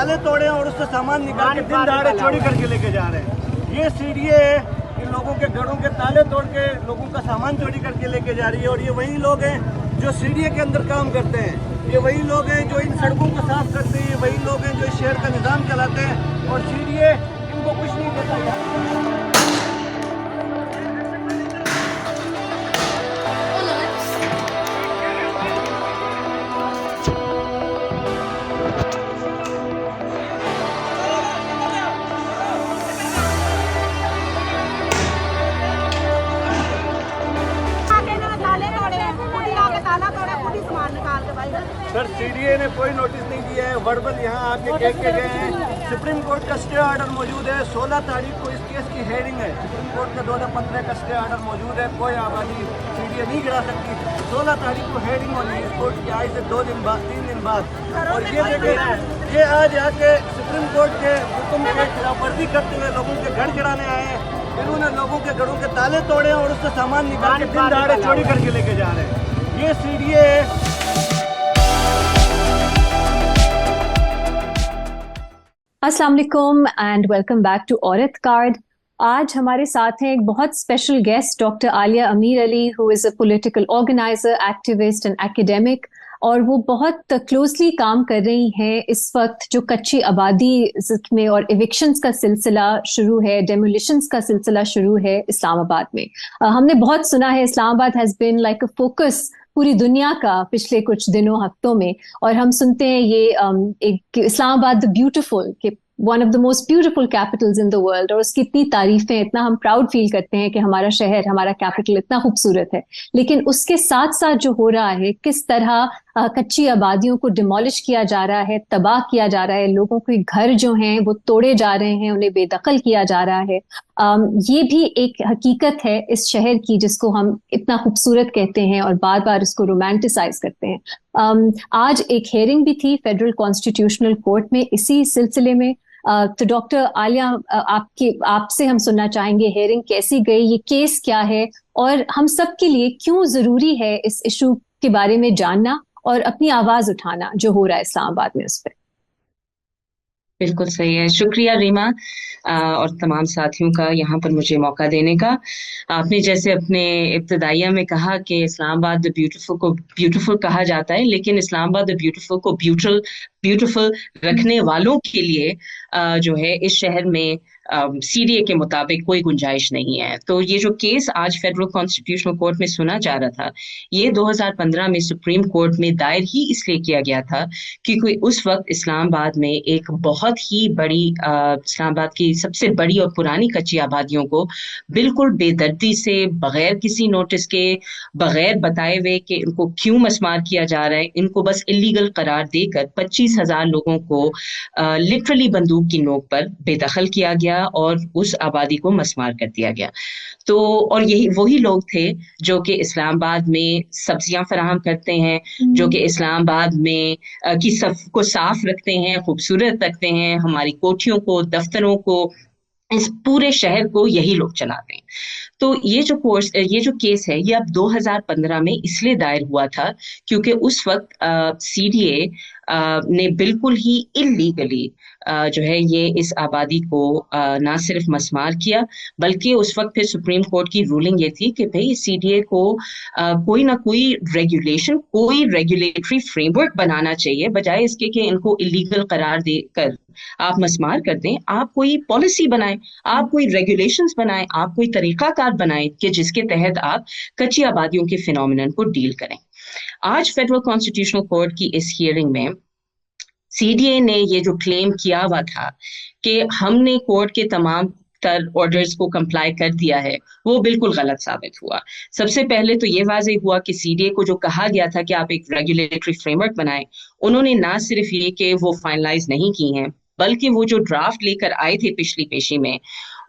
ताले तोड़े और उससे सामान निकाल के दिन दहाड़े चोरी करके लेके जा रहे हैं। ये सीडीए है, इन लोगों के घरों के ताले तोड़ के लोगों का सामान चोरी करके लेके जा रही है। और ये वही लोग हैं जो सीडीए के अंदर काम करते हैं, ये वही लोग हैं जो इन सड़कों को साफ करते हैं, वही लोग हैं जो इस शहर का निज़ाम चलाते हैं। और सीडीए इनको कुछ नहीं पता। सर सीडीए ने कोई नोटिस नहीं दिया है, वर्बल यहाँ आके कह के गए हैं। सुप्रीम कोर्ट का स्टे ऑर्डर मौजूद है, 16 तारीख को इस केस की हेयरिंग है। सुप्रीम कोर्ट का 2015 का स्टे ऑर्डर मौजूद है, कोई आबादी सीडीए नहीं गिरा सकती। 16 तारीख को हेयरिंग होनी है इस कोर्ट की आज से 2 दिन बाद 3 दिन बाद। और ये देखें, ये आज आके सुप्रीम कोर्ट के हुक्म की खिलाफ वर्जी करते हुए लोगों के घर गिराने आए हैं। इन्होंने लोगों के घरों के ताले तोड़े और उससे सामान निकाल के दिन दहाड़े चोरी करके लेके जा रहे हैं। ये सीडीए है। अस्सलाम वालेकुम एंड वेलकम बैक टू औरत कार्ड। आज हमारे साथ हैं एक बहुत स्पेशल गेस्ट डॉक्टर आलिया अमीर Ali, who is a political organiser, activist and academic, और वो बहुत क्लोजली काम कर रही हैं इस वक्त जो कच्ची आबादी में और एविक्शंस का सिलसिला शुरू है, डेमोलिशंस का सिलसिला शुरू है इस्लामाबाद में। हमने बहुत सुना है Islamabad has been like a focus पूरी दुनिया का पिछले कुछ दिनों हफ्तों में, और हम सुनते हैं ये एक इस्लामाबाद द ब्यूटीफुल के one of the most beautiful Capitals in the world, और उसकी इतनी तारीफें, इतना हम प्राउड फील करते हैं कि हमारा शहर, हमारा कैपिटल इतना खूबसूरत है। लेकिन उसके साथ साथ जो हो रहा है, किस तरह कच्ची आबादियों को डिमोलिश किया जा रहा है, तबाह किया जा रहा है, लोगों के घर जो हैं वो तोड़े जा रहे हैं, उन्हें बेदखल किया जा रहा है, ये भी एक हकीकत है इस शहर की जिसको हम इतना खूबसूरत कहते हैं और बार बार इसको रोमांटिसाइज करते हैं। आज एक हेयरिंग भी थी फेडरल कॉन्स्टिट्यूशनल कोर्ट में इसी सिलसिले में। तो डॉक्टर आलिया, आपसे हम सुनना चाहेंगे हेयरिंग कैसी गई, ये केस क्या है, और हम सब के लिए क्यों जरूरी है इस इशू के बारे में जानना और अपनी आवाज उठाना जो हो रहा है इस्लामाबाद में उस पर। बिल्कुल सही है, शुक्रिया रीमा और तमाम साथियों का यहाँ पर मुझे मौका देने का। आपने जैसे अपने इब्तदाइया में कहा कि इस्लामाबाद द ब्यूटीफुल को ब्यूटीफुल कहा जाता है, लेकिन इस्लामाबाद द ब्यूटीफुल को ब्यूटीफुल रखने वालों के लिए जो है इस शहर में सीडीए के मुताबिक कोई गुंजाइश नहीं है। तो ये जो केस आज फेडरल कॉन्स्टिट्यूशनल कोर्ट में सुना जा रहा था, ये 2015 में सुप्रीम कोर्ट में दायर ही इसलिए किया गया था क्योंकि उस वक्त इस्लामाबाद में एक बहुत ही बड़ी इस्लामाबाद की सबसे बड़ी और पुरानी कच्ची आबादियों को बिल्कुल बेदर्दी से, बगैर किसी नोटिस के, बगैर बताए हुए कि इनको क्यों मस्मार किया जा रहा है, इनको बस इलीगल करार देकर 25,000 लोगों को लिटरली बंदूक की नोक पर बेदखल किया गया और उस आबादी को मस्मार कर दिया गया। तो और यही वही लोग थे जो कि इस्लामाबाद में सब्जियां फराहम करते हैं, जो कि इस्लामाबाद में की सफ को साफ रखते हैं, खूबसूरत रखते हैं, हमारी कोठियों को, दफ्तरों को, इस पूरे शहर को यही लोग चलाते हैं। तो ये जो केस है ये अब 2015 में इसलिए दायर हुआ था क्योंकि उस वक्त सीडीए ने बिल्कुल ही इलीगली जो है ये इस आबादी को ना सिर्फ मस्मार किया, बल्कि उस वक्त फिर सुप्रीम कोर्ट की रूलिंग ये थी कि भाई सीडीए को कोई ना कोई रेगुलेशन, कोई रेगुलेटरी फ्रेमवर्क बनाना चाहिए, बजाय इसके कि इनको इलीगल करार देकर आप मस्मार कर दें। आप कोई पॉलिसी बनाएं, आप कोई रेगुलेशंस बनाएं, आप कोई तरीकाकार बनाएं कि जिसके तहत आप कच्ची आबादियों के फिनोमिनन को डील करें। आज फेडरल कॉन्स्टिट्यूशनल कोर्ट की इस हियरिंग में सीडीए ने ये जो क्लेम किया हुआ था कि हमने कोर्ट के तमाम तर ऑर्डर्स को कंप्लाई कर दिया है, वो बिल्कुल गलत साबित हुआ। सबसे पहले तो ये वाज़ेह हुआ कि सीडीए को जो कहा गया था कि आप एक रेगुलेटरी फ्रेमवर्क बनाएं, उन्होंने ना सिर्फ ये कि वो फाइनलाइज नहीं की हैं, बल्कि वो जो ड्राफ्ट लेकर आए थे पिछली पेशी में,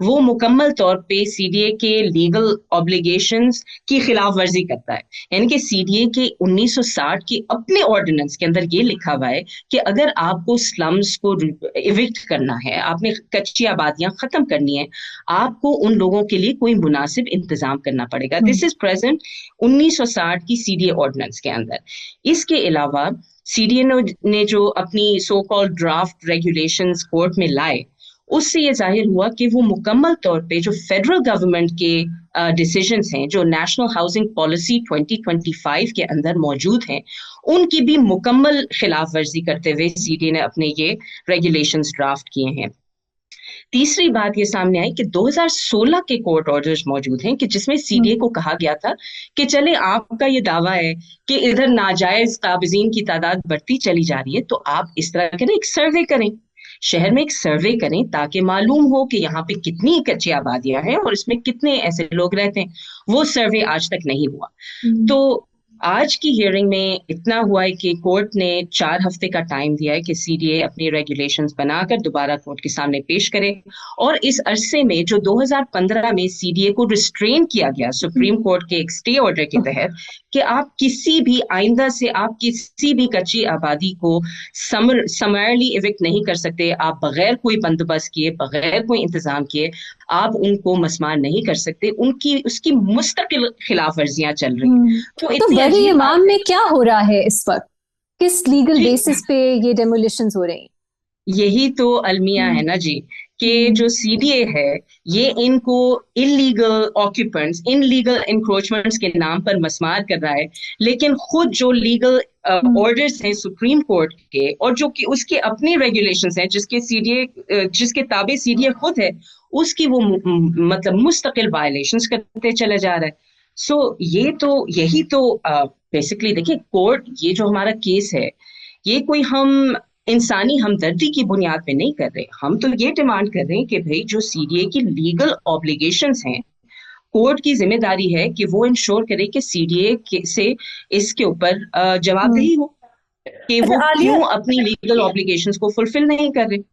वो मुकम्मल तौर पे सीडीए के लीगल ऑब्लिगेशंस की खिलाफ वर्जी करता है। यानी कि सीडीए के 1960 के अपने ऑर्डिनेंस के अंदर ये लिखा हुआ है कि अगर आपको स्लम्स को इविक्ट करना है, आपने कच्ची आबादियां खत्म करनी है, आपको उन लोगों के लिए कोई मुनासिब इंतजाम करना पड़ेगा। दिस इज प्रेजेंट 1960 की सीडीए ऑर्डिनेंस के अंदर। इसके अलावा सीडीए ने जो अपनी so called draft regulations court में लाए, उससे ये जाहिर हुआ कि वो मुकम्मल तौर पे जो फेडरल गवर्नमेंट के डिसीजंस हैं, जो नेशनल हाउसिंग पॉलिसी 2025 के अंदर मौजूद हैं, उनकी भी मुकम्मल खिलाफ वर्जी करते हुए सीडीए ने अपने ये रेगुलेशंस ड्राफ्ट किए हैं। तीसरी बात ये सामने आई कि 2016 के कोर्ट ऑर्डर्स मौजूद हैं कि जिसमें सीडीए को कहा गया था कि चले आपका ये दावा है कि इधर नाजायज काबिजीन की तादाद बढ़ती चली जा रही है, तो आप इस तरह के ना एक सर्वे करें, शहर में एक सर्वे करें ताकि मालूम हो कि यहाँ पे कितनी कच्ची आबादियां हैं और इसमें कितने ऐसे लोग रहते हैं। वो सर्वे आज तक नहीं हुआ। तो आज की हियरिंग में इतना हुआ है कि कोर्ट ने 4 हफ्ते का टाइम दिया है कि सीडीए अपनी रेगुलेशंस बनाकर दोबारा कोर्ट के सामने पेश करे, और इस अरसे में जो 2015 में सीडीए को रिस्ट्रेन किया गया सुप्रीम कोर्ट के एक स्टे ऑर्डर के तहत कि आप किसी भी आइंदा से आप किसी भी कच्ची आबादी को समरली इविक्ट नहीं कर सकते, आप बगैर कोई बंदोबस्त किए, बगैर कोई इंतजाम किए आप उनको मस्मार नहीं कर सकते। उनकी उसकी मुस्तकिल खिलाफ वर्जियां चल रही हैं। तो बरी इमाम में क्या हो रहा है इस वक्त, किस लीगल बेसिस पे ये डेमोलिशंस हो रही हैं? यही तो अलमिया है ना जी, कि जो सीडीए है ये इनको इलीगल ऑक्यूपेंट्स, इनलीगल इंक्रोचमेंट्स के नाम पर मस्मार कर रहा है, लेकिन खुद जो लीगल ऑर्डर्स हैं सुप्रीम कोर्ट के और जो कि उसके अपने रेगुलेशंस हैं जिसके ताबे सीडीए खुद है, उसकी वो मतलब मुस्तकिल वायलेशंस करते चले जा रहा है। सो यही तो बेसिकली देखिए, कोर्ट ये जो हमारा केस है ये कोई हम इंसानी हमदर्दी की बुनियाद पे नहीं कर रहे, हम तो ये डिमांड कर रहे हैं कि भाई जो सीडीए की लीगल ऑब्लिगेशंस हैं, कोर्ट की जिम्मेदारी है कि वो इंश्योर करे कि सीडीए से इसके ऊपर जवाबदेही हो कि वो क्यों अपनी लीगल ऑब्लिगेशंस को फुलफिल नहीं कर रहे।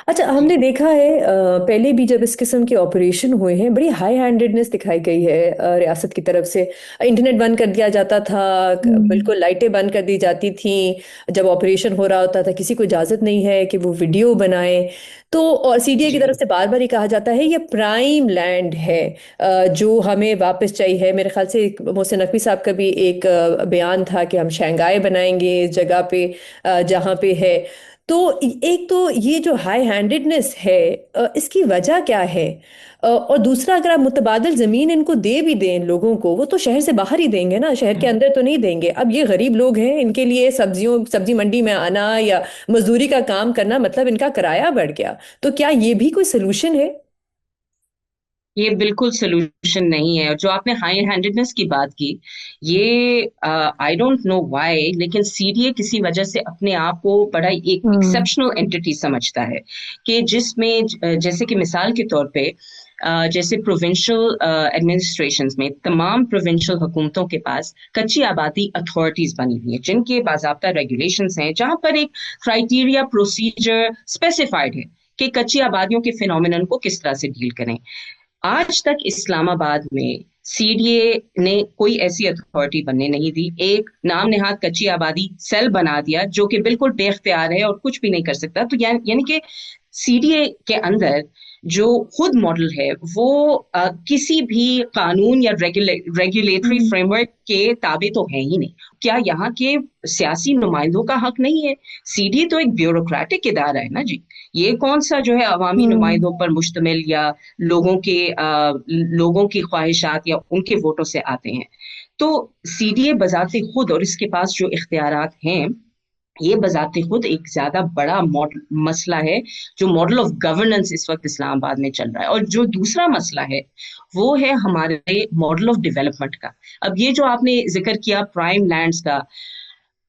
अच्छा, हमने देखा है पहले भी जब इस किस्म के ऑपरेशन हुए हैं बड़ी हाई हैंडेडनेस दिखाई गई है रियासत की तरफ से। इंटरनेट बंद कर दिया जाता था, बिल्कुल लाइटें बंद कर दी जाती थी जब ऑपरेशन हो रहा होता था, किसी को इजाज़त नहीं है कि वो वीडियो बनाए। तो और सीडीए की तरफ से बार बार ये कहा जाता है ये प्राइम लैंड है जो हमें वापस चाहिए। मेरे ख्याल से मोहसिन नकवी साहब का भी एक बयान था कि हम शंघाई बनाएंगे इस जगह पे जहाँ पे है। तो एक तो ये जो हाई हैंडेडनेस है इसकी वजह क्या है? और दूसरा, अगर आप मुतबादल ज़मीन इनको दे भी दें लोगों को, वो तो शहर से बाहर ही देंगे ना, शहर के अंदर तो नहीं देंगे। अब ये गरीब लोग हैं, इनके लिए सब्जी मंडी में आना या मजदूरी का काम करना मतलब इनका किराया बढ़ गया। तो क्या ये भी कोई सलूशन है? ये बिल्कुल सोल्यूशन नहीं है। और जो आपने हाई हैंडेडनेस की बात की, ये आई डोंट नो व्हाई, लेकिन सीडीए किसी वजह से अपने आप को बड़ा एक एक्सेप्शनल एंटिटी समझता है कि जिसमें जैसे कि मिसाल के तौर पे जैसे प्रोविंशियल एडमिनिस्ट्रेशंस में तमाम प्रोविंशियल हुकूमतों के पास कच्ची आबादी अथॉरिटीज बनी हुई है जिनके बाज़ाब्ता रेगुलेशंस हैं, जहां पर एक क्राइटेरिया प्रोसीजर स्पेसिफाइड है कि कच्ची आबादियों के फिनोमिनन को किस तरह से डील करें। आज तक इस्लामाबाद में सीडीए ने कोई ऐसी अथॉरिटी बनने नहीं दी। एक नाम नेहाद कच्ची आबादी सेल बना दिया जो कि बिल्कुल बेख्तियार है और कुछ भी नहीं कर सकता। तो यानी कि सीडीए के अंदर जो खुद मॉडल है वो किसी भी कानून या रेगुलेटरी फ्रेमवर्क के ताबे तो है ही नहीं। क्या यहाँ के सियासी नुमाइंदों का हक नहीं है? सीडीए तो एक ब्यूरोक्रेटिक इदारा है ना जी, ये कौन सा जो है अवामी नुमाइंदों पर मुश्तमिल या लोगों की ख्वाहिशात या उनके वोटों से आते हैं। तो सीडीए बजाते खुद और इसके पास जो इख्तियारात हैं ये बजाते खुद एक ज्यादा बड़ा मसला है जो मॉडल ऑफ गवर्नेंस इस वक्त इस्लामाबाद में चल रहा है। और जो दूसरा मसला है वो है हमारे मॉडल ऑफ डेवलपमेंट का। अब ये जो आपने जिक्र किया प्राइम लैंड्स का,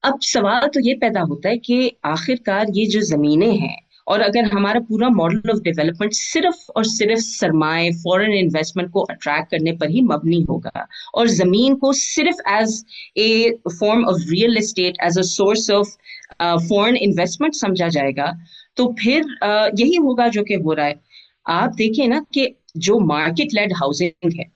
अब सवाल तो ये पैदा होता है कि आखिरकार ये जो जमीनें हैं, और अगर हमारा पूरा मॉडल ऑफ डेवलपमेंट सिर्फ और सिर्फ सरमाए फॉरेन इन्वेस्टमेंट को अट्रैक्ट करने पर ही मबनी होगा और जमीन को सिर्फ as a form of real estate, as a source of foreign investment समझा जाएगा, तो फिर यही होगा जो कि हो रहा है। आप देखिए ना कि जो मार्केट लेड हाउसिंग है,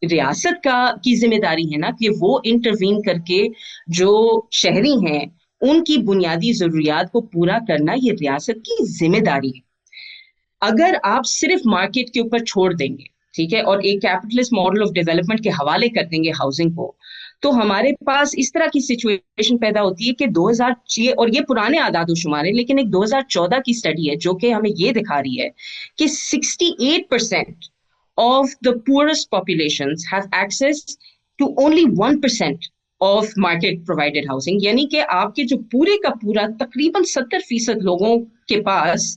रियासत की जिम्मेदारी है ना कि वो इंटरवीन करके जो शहरी हैं उनकी बुनियादी जरूरियात को पूरा करना ये रियासत की जिम्मेदारी है। अगर आप सिर्फ मार्केट के ऊपर छोड़ देंगे, ठीक है, और एक कैपिटलिस्ट मॉडल ऑफ डेवलपमेंट के हवाले कर देंगे हाउसिंग को, तो हमारे पास इस तरह की सिचुएशन पैदा होती है कि 2000 और ये पुराने आदाद व शुमार है, लेकिन एक 2014 की स्टडी है जो कि हमें ये दिखा रही है कि 68% of the poorest populations have access to only 1% of market provided housing. यानी कि आपके जो पूरे का पूरा तकरीबन 70% लोगों के पास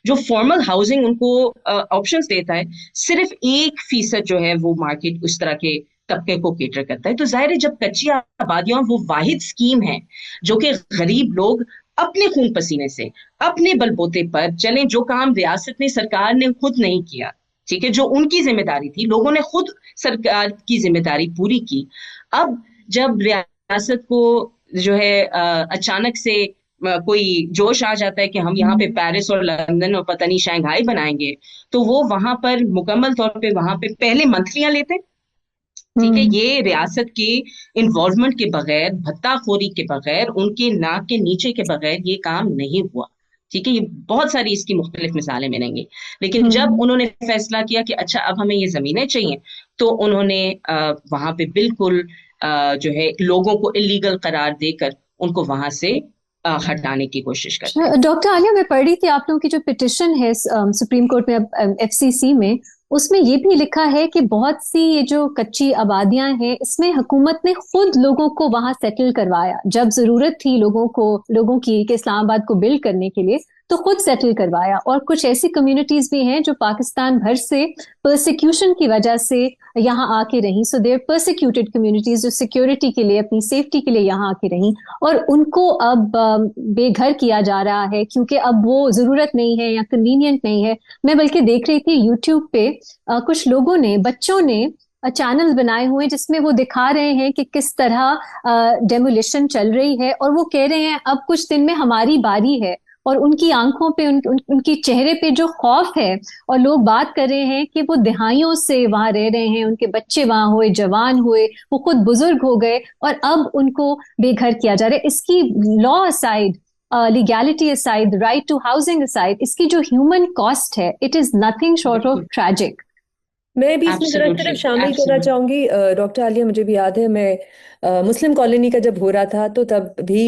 जो फॉर्मल हाउसिंग उनको ऑप्शंस देता है, सिर्फ 1% जो है वो मार्केट उस तरह के तबके को केटर करता है। तो जाहिर है जब कच्ची आबादियां वो वाहिद स्कीम है जो कि गरीब लोग अपने खून पसीने से अपने बलबूते पर चले, जो काम रियासत ने सरकार ने खुद नहीं किया, ठीक है, जो उनकी जिम्मेदारी थी, लोगों ने खुद सरकार की जिम्मेदारी पूरी की। अब जब रियासत को जो है अचानक से कोई जोश आ जाता है कि हम यहाँ पे पेरिस और लंदन और पता नहीं शंघाई बनाएंगे, तो वो वहां पर मुकम्मल तौर पे वहां पे पहले मंथलियां लेते हैं, ठीक है, ये रियासत के इन्वॉल्वमेंट के बगैर, भत्ताखोरी के बगैर, उनके नाक के नीचे के बगैर ये काम नहीं हुआ, ठीक है। ये बहुत सारी इसकी मुख्तलिफ मिसालें मिलेंगी। लेकिन जब उन्होंने फैसला किया कि अच्छा अब हमें ये जमीनें चाहिए, तो उन्होंने वहां पे बिल्कुल जो है लोगों को इलीगल करार देकर उनको वहां से हटाने की कोशिश करते हैं। डॉक्टर आलिया, मैं पढ़ रही थी आप लोगों की जो पिटिशन है सुप्रीम कोर्ट में एफसीसी में, उसमें ये भी लिखा है कि बहुत सी ये जो कच्ची आबादियां हैं इसमें हुकूमत ने खुद लोगों को वहां सेटल करवाया। जब जरूरत थी लोगों की कि इस्लामाबाद को बिल्ड करने के लिए, तो खुद सेटल करवाया। और कुछ ऐसी कम्युनिटीज भी हैं जो पाकिस्तान भर से परसिक्यूशन की वजह से यहाँ आके रहीं, सो देयर परसिक्यूटेड कम्युनिटीज जो सिक्योरिटी के लिए, अपनी सेफ्टी के लिए यहाँ आके रहीं, और उनको अब बेघर किया जा रहा है क्योंकि अब वो जरूरत नहीं है या कन्वीनियंट नहीं है। मैं बल्कि देख रही थी यूट्यूब पे कुछ लोगों ने, बच्चों ने चैनल बनाए हुए जिसमें वो दिखा रहे हैं कि किस तरह डेमोलिशन चल रही है, और वो कह रहे हैं अब कुछ दिन में हमारी बारी है। और उनकी आंखों पे, उनकी चेहरे पे जो खौफ है, और लोग बात कर रहे हैं कि वो दिहाइयों से वहां रह रहे हैं, उनके बच्चे वहां हुए, जवान हुए, वो खुद बुजुर्ग हो गए, और अब उनको बेघर किया जा रहा है। इसकी law aside, legality aside, right to housing aside, इसकी जो ह्यूमन कॉस्ट है, it is nothing short of tragic. मैं भी इसमें जरा सिर्फ शामिल करना चाहूंगी डॉक्टर आलिया। मुझे भी याद है, मैं मुस्लिम कॉलोनी का जब हो रहा था तो तब भी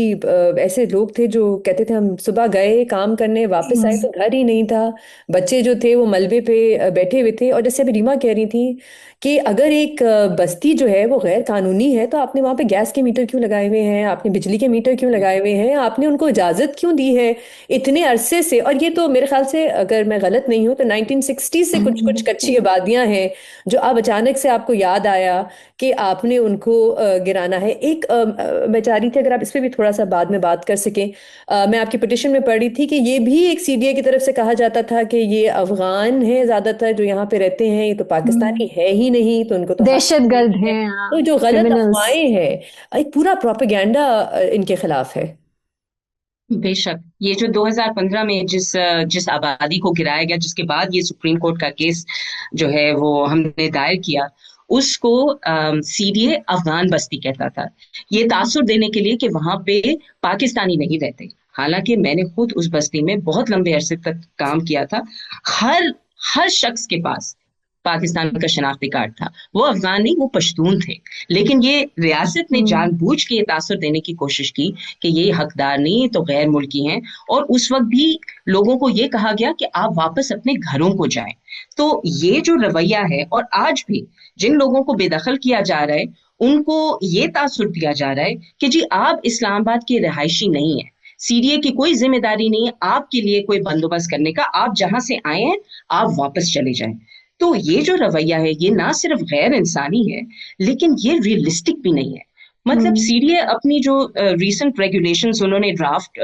ऐसे लोग थे जो कहते थे हम सुबह गए काम करने, वापस आए तो घर ही नहीं था, बच्चे जो थे वो मलबे पे बैठे हुए थे। और जैसे अभी रीमा कह रही थी कि अगर एक बस्ती जो है वो गैर कानूनी है तो आपने वहाँ पे गैस के मीटर क्यों लगाए हुए हैं, आपने बिजली के मीटर क्यों लगाए हुए हैं, आपने उनको इजाज़त क्यों दी है इतने अरसे से। और ये तो मेरे ख्याल से, अगर मैं गलत नहीं हूँ, तो 1960 से कुछ कुछ कच्ची आबादियां हैं जो अब अचानक से आपको याद आया कि आपने उनको गिराना है। एक मैं चाह रही थी अगर आप इस पर भी थोड़ा सा बाद में बात कर सकें। मैं आपकी पिटिशन में पढ़ी थी कि ये भी एक सीडीए की तरफ से कहा जाता था कि ये अफगान हैं ज्यादातर जो यहाँ पे रहते हैं, ये तो पाकिस्तानी है ही नहीं, तो उनको तो दहशतगर्द हैं, तो जो गलत अफवाहें हैं, एक पूरा प्रोपेगेंडा इनके खिलाफ है। बेशक ये जो 2015 में जिस आबादी को गिराया गया, जिसके बाद ये सुप्रीम कोर्ट का केस जो है वो हमने दायर किया, उसको सीडीए अफगान बस्ती कहता था, ये तासुर देने के लिए कि वहां पे पाकिस्तानी नहीं रहते। हालांकि मैंने खुद उस बस्ती में बहुत लंबे अरसे तक काम किया था। हर शख्स के पास पाकिस्तान का शनाख्ती कार्ड था, वो अफगान नहीं, वो पश्तून थे। लेकिन ये रियासत ने जानबूझ के ये तासुर देने की कोशिश की कि ये हकदार नहीं, तो गैर मुल्की हैं। और उस वक्त भी लोगों को ये कहा गया कि आप वापस अपने घरों को जाएं। तो ये जो रवैया है, और आज भी जिन लोगों को बेदखल किया जा रहा है उनको ये तासुर दिया जा रहा है कि जी आप इस्लामाबाद के रिहायशी नहीं है, सीडीए की कोई जिम्मेदारी नहीं है आपके लिए कोई बंदोबस्त करने का, आप जहां से आए हैं आप वापस चले जाएं। तो ये जो रवैया है ये ना सिर्फ गैर इंसानी है, लेकिन ये रियलिस्टिक भी नहीं है। मतलब सीडीए अपनी जो रीसेंट रेगुलेशंस उन्होंने ड्राफ्ट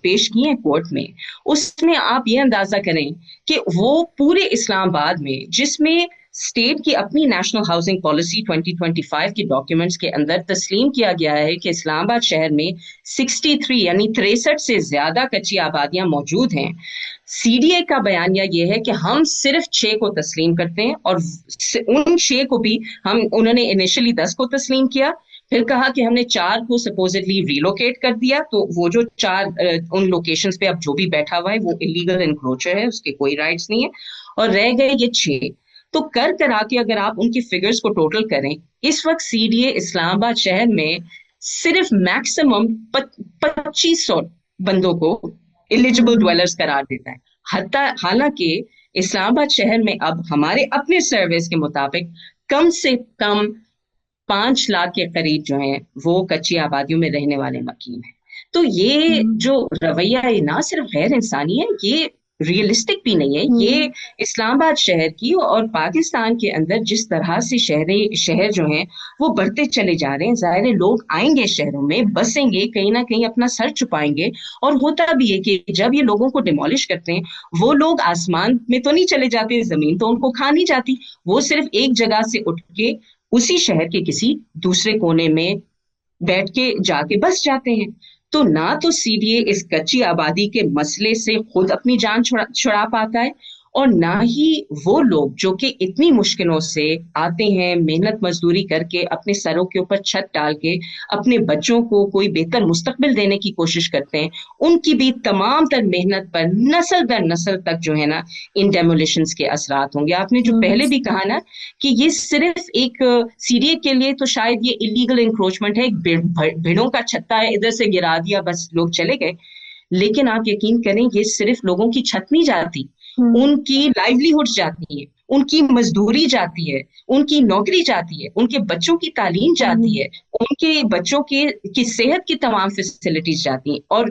पेश किए हैं कोर्ट में, उसमें आप ये अंदाजा करें कि वो पूरे इस्लामाबाद में, जिसमें स्टेट की अपनी नेशनल हाउसिंग पॉलिसी 2025 की डॉक्यूमेंट्स के अंदर तस्लीम किया गया है कि इस्लामाबाद शहर में 63 यानी 63 से ज्यादा कच्ची आबादियां मौजूद हैं। सीडीए का बयानिया ये है कि हम सिर्फ 6 को तस्लीम करते हैं, और उन 6 को भी उन्होंने इनिशियली 10 को तस्लीम किया, फिर कहा कि हमने 4 को सपोजिटली रिलोकेट कर दिया, तो वो जो 4 उन लोकेशंस पे अब जो भी बैठा हुआ है वो इलीगल एनक्रोचर है, उसके कोई राइट्स नहीं है, और रह गए ये 6। تو کرا کے اگر آپ ان کی فگرز کو ٹوٹل کریں, اس وقت CDA اسلام آباد شہر میں صرف میکسیمم 2500 بندوں کو ایلیجبل ڈویلرز قرار دیتا ہے. حالانکہ اسلام آباد شہر میں اب ہمارے اپنے سرویز کے مطابق کم سے کم 5 لاکھ کے قریب جو ہیں وہ کچی آبادیوں میں رہنے والے مقیم ہیں. تو یہ جو رویہ ہے نہ صرف غیر انسانی ہے, یہ ریئلسٹک بھی نہیں ہے. یہ اسلام آباد شہر کی اور پاکستان کے اندر جس طرح سے شہر جو ہیں وہ بڑھتے چلے جا رہے ہیں, ظاہر ہے لوگ آئیں گے شہروں میں, بسیں گے, کہیں نہ کہیں اپنا سر چھپائیں گے, اور ہوتا بھی ہے کہ جب یہ لوگوں کو ڈیمولش کرتے ہیں وہ لوگ آسمان میں تو نہیں چلے جاتے, زمین تو ان کو کھا نہیں جاتی, وہ صرف ایک جگہ سے اٹھ کے اسی شہر کے کسی دوسرے کونے میں بیٹھ کے جا کے بس جاتے ہیں. تو نہ تو CDA اس کچی آبادی کے مسئلے سے خود اپنی جان چھڑا پاتا ہے, اور نہ ہی وہ لوگ جو کہ اتنی مشکلوں سے آتے ہیں, محنت مزدوری کر کے اپنے سروں کے اوپر چھت ڈال کے اپنے بچوں کو کوئی بہتر مستقبل دینے کی کوشش کرتے ہیں, ان کی بھی تمام تر محنت پر نسل در نسل تک جو ہے نا ان ڈیمولیشنز کے اثرات ہوں گے. آپ نے جو پہلے بھی کہا نا کہ یہ صرف ایک CDA کے لیے تو شاید یہ ایلیگل انکروچمنٹ ہے, ایک بھیڑوں کا چھتا ہے, ادھر سے گرا دیا بس لوگ چلے گئے, لیکن آپ یقین کریں یہ صرف لوگوں کی چھت نہیں جاتی, ان کی لائیولی ہوڈ جاتی ہے, ان کی مزدوری جاتی ہے, ان کی نوکری جاتی ہے, ان کے بچوں کی تعلیم جاتی ہے, ان کے بچوں کی صحت کی تمام فیسلٹیز جاتی ہیں. اور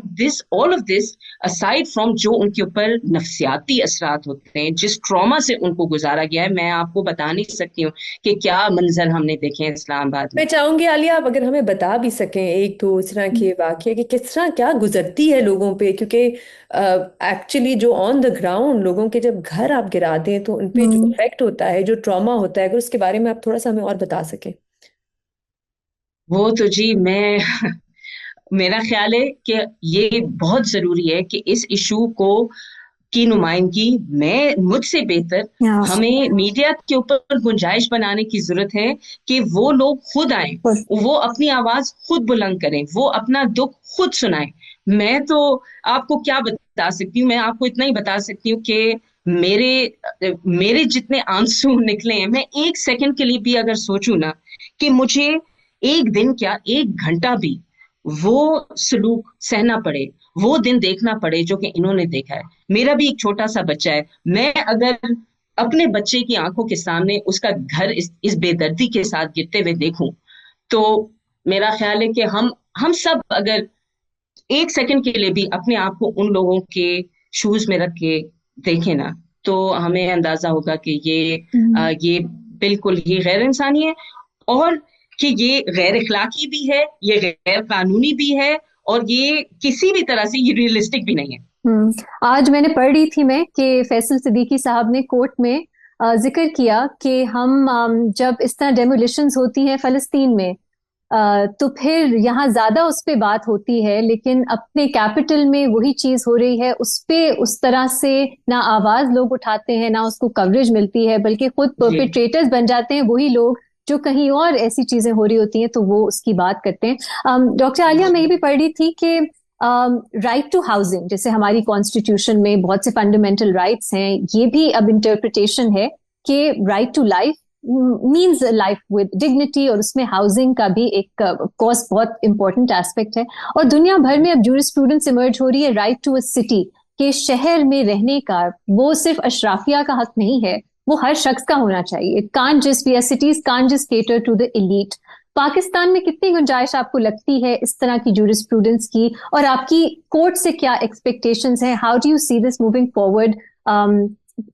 all of this aside from جو ان کے اوپر نفسیاتی اثرات ہوتے ہیں, جس ٹراما سے ان کو گزارا گیا ہے, میں آپ کو بتا نہیں سکتی ہوں کہ کیا منظر ہم نے دیکھے ہیں اسلام آباد میں. میں چاہوں گی عالیہ آپ اگر ہمیں بتا بھی سکیں ایک دو اس طرح کے واقعے کہ کس طرح کیا گزرتی ہے لوگوں پہ, کیونکہ ایکچولی جو آن دا گراؤنڈ لوگوں کے جب گھر آپ گرا دیں تو ان پہ جو افیکٹ ہوتا ہے, جو ٹراما ہوتا ہے, اگر اس کے بارے میں آپ تھوڑا سا ہمیں اور بتا سکیں. وہ تو جی میرا خیال ہے کہ یہ بہت ضروری ہے کہ اس ایشو کی نمائندگی مجھ سے بہتر ہمیں میڈیا کے اوپر گنجائش بنانے کی ضرورت ہے کہ وہ لوگ خود آئیں, وہ اپنی آواز خود بلند کریں, وہ اپنا دکھ خود سنائیں. میں تو آپ کو کیا بتا سکتی ہوں, میں آپ کو اتنا ہی بتا سکتی ہوں کہ میرے جتنے آنسو نکلے ہیں, میں ایک سیکنڈ کے لیے بھی اگر سوچوں نا کہ مجھے ایک دن کیا ایک گھنٹہ بھی وہ سلوک سہنا پڑے, وہ دن دیکھنا پڑے جو کہ انہوں نے دیکھا ہے. میرا بھی ایک چھوٹا سا بچہ ہے, میں اگر اپنے بچے کی آنکھوں کے سامنے اس کا گھر اس بے دردی کے ساتھ گرتے ہوئے دیکھوں تو میرا خیال ہے کہ ہم سب اگر ایک سیکنڈ کے لیے بھی اپنے آپ کو ان لوگوں کے شوز میں رکھ کے دیکھیں نا تو ہمیں اندازہ ہوگا کہ یہ بالکل ہی غیر انسانی ہے, اور کہ یہ غیر اخلاقی بھی ہے, یہ غیر قانونی بھی ہے, اور یہ کسی بھی طرح سے یہ ریئلسٹک بھی نہیں ہے. آج میں نے پڑھ رہی تھی کہ فیصل صدیقی صاحب نے کورٹ میں ذکر کیا کہ ہم جب اس طرح ڈیمولیشنز ہوتی ہیں فلسطین میں تو پھر یہاں زیادہ اس پہ بات ہوتی ہے, لیکن اپنے کیپٹل میں وہی چیز ہو رہی ہے, اس پہ اس طرح سے نہ آواز لوگ اٹھاتے ہیں, نہ اس کو کوریج ملتی ہے, بلکہ خود پرپیٹریٹرز بن جاتے ہیں وہی لوگ جو کہیں اور ایسی چیزیں ہو رہی ہوتی ہیں تو وہ اس کی بات کرتے ہیں. ڈاکٹر عالیہ, میں یہ بھی پڑھ رہی تھی کہ رائٹ ٹو ہاؤسنگ, جیسے ہماری کانسٹیٹیوشن میں بہت سے فنڈامنٹل رائٹس ہیں, یہ بھی اب انٹرپریٹیشن ہے کہ right to life means life with dignity, اور اس میں ہاؤسنگ کا بھی ایک کورس بہت امپورٹنٹ ایسپیکٹ ہے. اور دنیا بھر میں اب جورسپروڈنس ایمرج ہو رہی ہے رائٹ ٹو اے سٹی, کہ شہر میں رہنے کا وہ صرف اشرافیہ کا حق نہیں ہے, وہ ہر شخص کا ہونا چاہیے. It can't just be, cities can't just cater to the elite. Pakistan میں کتنی گنجائش آپ کو لگتی ہے اس طرح کی جورسپروڈنس کی, اور آپ کی کورٹ سے کیا ایکسپیکٹیشنز ہیں؟ How do you see this moving forward,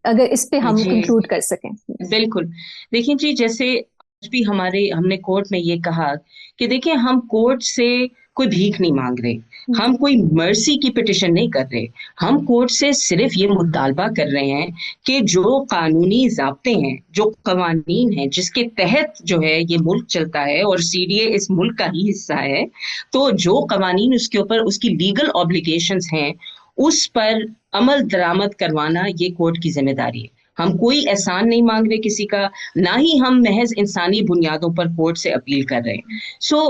اگر اس پہ ہم کنکلوڈ کر سکیں. بالکل, دیکھیں جی, جیسے آج بھی ہم نے کورٹ میں یہ کہا کہ دیکھیں ہم کورٹ سے کوئی بھیک نہیں مانگ رہے, ہم کوئی مرسی کی پٹیشن نہیں کر رہے, ہم کورٹ سے صرف یہ مطالبہ کر رہے ہیں کہ جو قانونی ضابطے ہیں, جو قوانین ہیں جس کے تحت جو ہے یہ ملک چلتا ہے, اور CDA اس ملک کا ہی حصہ ہے, تو جو قوانین اس کے اوپر اس کی لیگل اوبلیگیشنز ہیں اس پر عمل درآمد کروانا یہ کورٹ کی ذمہ داری ہے. ہم کوئی احسان نہیں مانگ رہے کسی کا, نہ ہی ہم محض انسانی بنیادوں پر کورٹ سے اپیل کر رہے ہیں. سو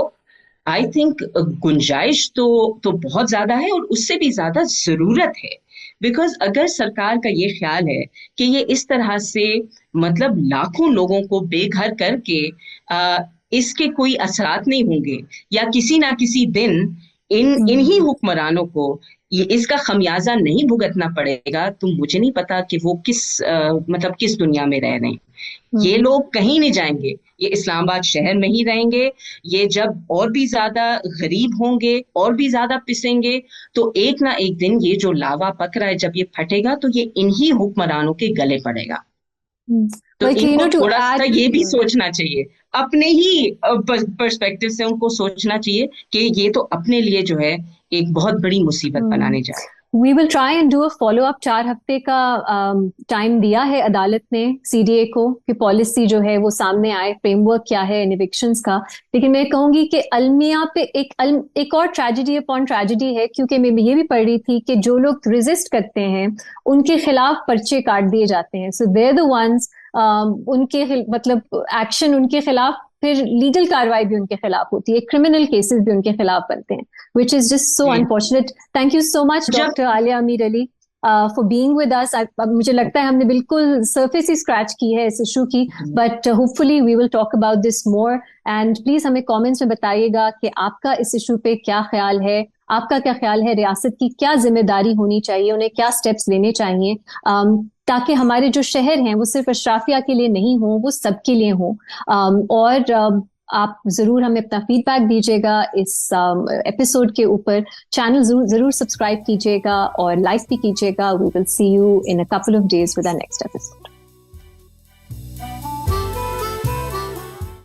آئی تھنک گنجائش تو بہت زیادہ ہے, اور اس سے بھی زیادہ ضرورت ہے. बिकॉज अगर सरकार का ये ख्याल है कि ये इस तरह से मतलब लाखों लोगों को बेघर करके इसके कोई असरात नहीं होंगे या किसी ना किसी दिन इन्हीं हुक्मरानों को ये इसका खमियाजा नहीं भुगतना पड़ेगा, तो मुझे नहीं पता कि वो मतलब किस दुनिया में रह रहे हैं। ये लोग कहीं नहीं जाएंगे, ये इस्लामाबाद शहर में ही रहेंगे। ये जब और भी ज्यादा गरीब होंगे और भी ज्यादा पिसेंगे, तो एक ना एक दिन ये जो लावा पक रहा है जब ये फटेगा तो ये इन्हीं हुक्मरानों के गले पड़ेगा। तो इनको थोड़ा सा ये भी सोचना चाहिए, अपने ही पर्सपेक्टिव से उनको सोचना चाहिए कि ये तो अपने लिए जो है एक बहुत बड़ी मुसीबत बनाने जा रहे हैं। We will try and do a follow up। 4 हफ्ते का टाइम दिया है अदालत ने CDA को कि पॉलिसी जो है वो सामने आए, फ्रेमवर्क क्या है इन इविक्शंस का। लेकिन मैं कहूंगी कि अलमिया पे एक और ट्रेजेडी अपॉन ट्रेजेडी है, क्योंकि मैं ये भी पढ़ रही थी कि जो लोग रेजिस्ट करते हैं उनके खिलाफ पर्चे काट दिए जाते हैं। सो दे आर द वंस, उनके मतलब एक्शन उनके खिलाफ, फिर लीगल कार्रवाई भी उनके खिलाफ होती है, क्रिमिनल केसेस भी उनके खिलाफ बनते हैं, which is just so unfortunate। Thank you so much Dr. Alia Ameer Ali for being with us। मुझे लगता है हमने बिल्कुल सरफेस ही स्क्रैच की है इस इशू की, but hopefully we will talk about this more। and please हमें कमेंट्स में बताइएगा कि आपका इस इशू पे क्या ख्याल है, आपका क्या ख्याल है, रियासत की क्या जिम्मेदारी होनी चाहिए, उन्हें क्या स्टेप्स लेने चाहिए, ताकि हमारे जो शहर हैं वो सिर्फ अशराफिया के लिए नहीं हो, वो सबके लिए हो। और आप जरूर हमें अपना फीडबैक दीजिएगा इस एपिसोड के ऊपर। चैनल जरूर सब्सक्राइब कीजिएगा और लाइक भी कीजिएगा। We will see you in a couple of days with our next episode.